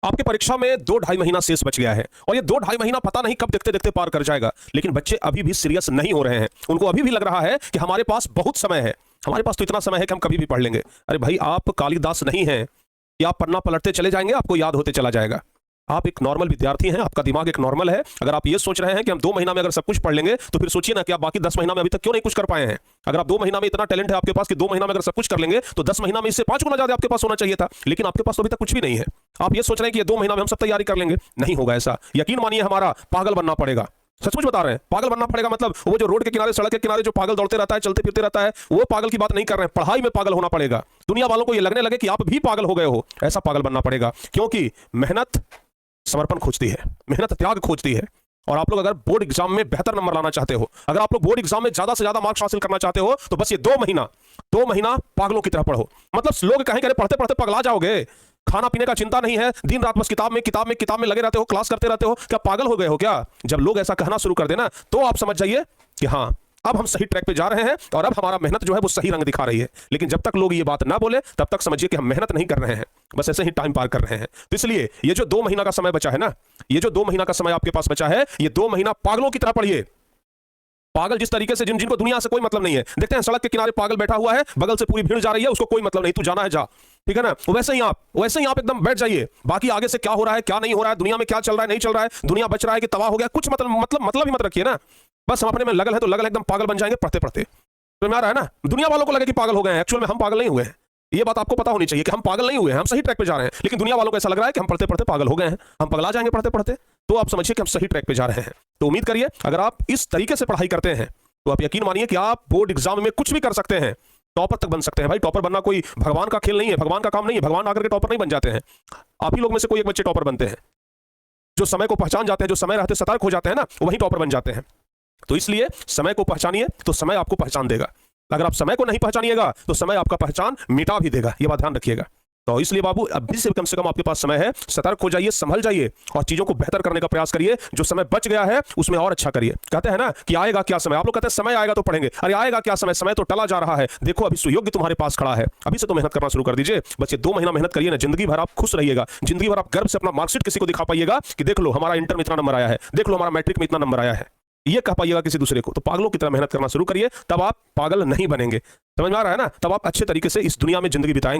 आपके परीक्षा में 2-2.5 महीना शेष बच गया है और ये 2-2.5 महीना पता नहीं कब देखते देखते पार कर जाएगा। लेकिन बच्चे अभी भी सीरियस नहीं हो रहे हैं। उनको अभी भी लग रहा है कि हमारे पास बहुत समय है, हमारे पास तो इतना समय है कि हम कभी भी पढ़ लेंगे। अरे भाई, आप कालिदास नहीं हैं कि आप पन्ना पलटते चले जाएंगे, आपको याद होते चला जाएगा। आप एक नॉर्मल विद्यार्थी हैं, आपका दिमाग एक नॉर्मल है। अगर आप ये सोच रहे हैं कि हम 2 महीना में अगर सब कुछ पढ़ लेंगे, तो फिर सोचिए ना कि आप बाकी 10 महीना में अभी तक क्यों नहीं कुछ कर पाए हैं। अगर आप 2 महीना में इतना टैलेंट है आपके पास कि 2 महीना में अगर सब कुछ कर लेंगे, तो 10 महीना में इससे 5 गुना ज्यादा आपके पास होना चाहिए था। लेकिन आपके पास तो अभी तक कुछ भी नहीं है। आप ये सोच रहे हैं कि ये 2 महीना में हम सब तैयारी कर लेंगे। नहीं होगा ऐसा, यकीन मानिए। हमारा पागल बनना पड़ेगा, सचमुच बता रहे हैं। पागल बनना पड़ेगा मतलब वो जो रोड के किनारे, सड़क के किनारे जो पागल दौड़ते रहता है, चलते फिरते रहता है, वो पागल की बात नहीं कर रहे हैं। पढ़ाई में पागल होना पड़ेगा। दुनिया वालों को ये लगने लगे कि आप भी पागल हो गए हो, ऐसा पागल बनना पड़ेगा। क्योंकि मेहनत समर्पण खोजती है, मेहनत त्याग खोजती है। और आप लोग अगर बोर्ड एग्जाम में बेहतर नंबर लाना चाहते हो, अगर आप लोग बोर्ड एग्जाम में ज्यादा से ज्यादा मार्क्स हासिल करना चाहते हो, तो बस ये 2 महीना पागलों की तरह पढ़ो। मतलब लोग कहेंगे अरे पढ़ते पढ़ते पगला जाओगे, खाना पीने का चिंता नहीं है, दिन रात बस किताब में लगे रहते हो, क्लास करते रहते हो, क्या पागल हो गए हो क्या? जब लोग ऐसा कहना शुरू कर देना, तो आप समझ जाइए कि हाँ, अब हम सही ट्रैक पे जा रहे हैं और अब हमारा मेहनत जो है वो सही रंग दिखा रही है। लेकिन जब तक लोग ये बात ना बोले, तब तक समझिए कि हम मेहनत नहीं कर रहे हैं, बस ऐसे ही टाइम पार कर रहे हैं। तो इसलिए ये जो 2 महीना का समय बचा है ना, ये जो 2 महीना का समय आपके पास बचा है, ये 2 महीना पागलों की तरह पढ़िए। पागल जिस तरीके से जिनको दुनिया से कोई मतलब नहीं है, देखते हैं सड़क के किनारे पागल बैठा हुआ है, बगल से पूरी भीड़ जा रही है, उसको कोई मतलब नहीं, तू जाना है जा, ठीक है ना। वैसे ही आप एकदम बैठ जाइए। बाकी आगे से क्या हो रहा है, क्या नहीं हो रहा है, दुनिया में क्या चल रहा है, नहीं चल रहा है, दुनिया बच रहा है कि तबाह हो गया, कुछ मतलब ही मत रखिए ना। बस हम अपने में लगल है तो लगल, एकदम पागल बन जाएंगे पढ़ते पढ़ते। तो आ रहा है ना, दुनिया वालों को लगे कि पागल हो गए हैं, एक्चुअल में हम पागल नहीं हुए हैं। ये बात आपको पता होनी चाहिए कि हम पागल नहीं हुए हैं, हम सही ट्रैक पे जा रहे हैं। लेकिन दुनिया वालों को ऐसा लग रहा है कि हम पढ़ते पढ़ते पागल हो गए हैं, हम पगला जाएंगे पढ़ते पढ़ते। तो आप समझिए कि हम सही ट्रैक पे जा रहे हैं। तो उम्मीद करिए अगर आप इस तरीके से पढ़ाई करते हैं, तो आप यकीन मानिए कि आप बोर्ड एग्जाम में कुछ भी कर सकते हैं, टॉपर तक बन सकते हैं। भाई, टॉपर बनना कोई भगवान का खेल नहीं है, भगवान का काम नहीं है। भगवान आकर के टॉपर नहीं बन जाते हैं। आप ही लोग में से कोई एक बच्चे टॉपर बनते हैं, जो समय को पहचान जाते हैं, जो समय रहते सतर्क हो जाते हैं ना, वही टॉपर बन जाते हैं। तो इसलिए समय को पहचानिए, तो समय आपको पहचान देगा। अगर आप समय को नहीं पहचानिएगा, तो समय आपका पहचान मिटा भी देगा। ये बात ध्यान रखिएगा। तो इसलिए बाबू, अभी से कम आपके पास समय है, सतर्क हो जाइए, संभल जाइए और चीजों को बेहतर करने का प्रयास करिए। जो समय बच गया है उसमें और अच्छा करिए। कहते हैं ना कि आएगा क्या समय, आप लोग कहते हैं समय आएगा तो पढ़ेंगे। अरे आएगा क्या समय, समय तो टला जा रहा है। देखो अभी सुयोग्य तुम्हारे पास खड़ा है, अभी से तो मेहनत करना शुरू कर दीजिए। बस ये 2 महीना मेहनत करिए ना, जिंदगी भर आप खुश रहिएगा। जिंदगी भर आप गर्व से अपना मार्कशीट किसी को दिखा पाइएगा कि देख लो हमारा इंटर में इतना नंबर आया है, देख लो हमारा मैट्रिक में इतना नंबर आया है, ये कह पाइएगा किसी दूसरे को। तो पागलों की तरह मेहनत करना शुरू करिए, तब आप पागल नहीं बनेंगे। समझ में आ रहा है ना? तब आप अच्छे तरीके से इस दुनिया में जिंदगी बिताएंगे।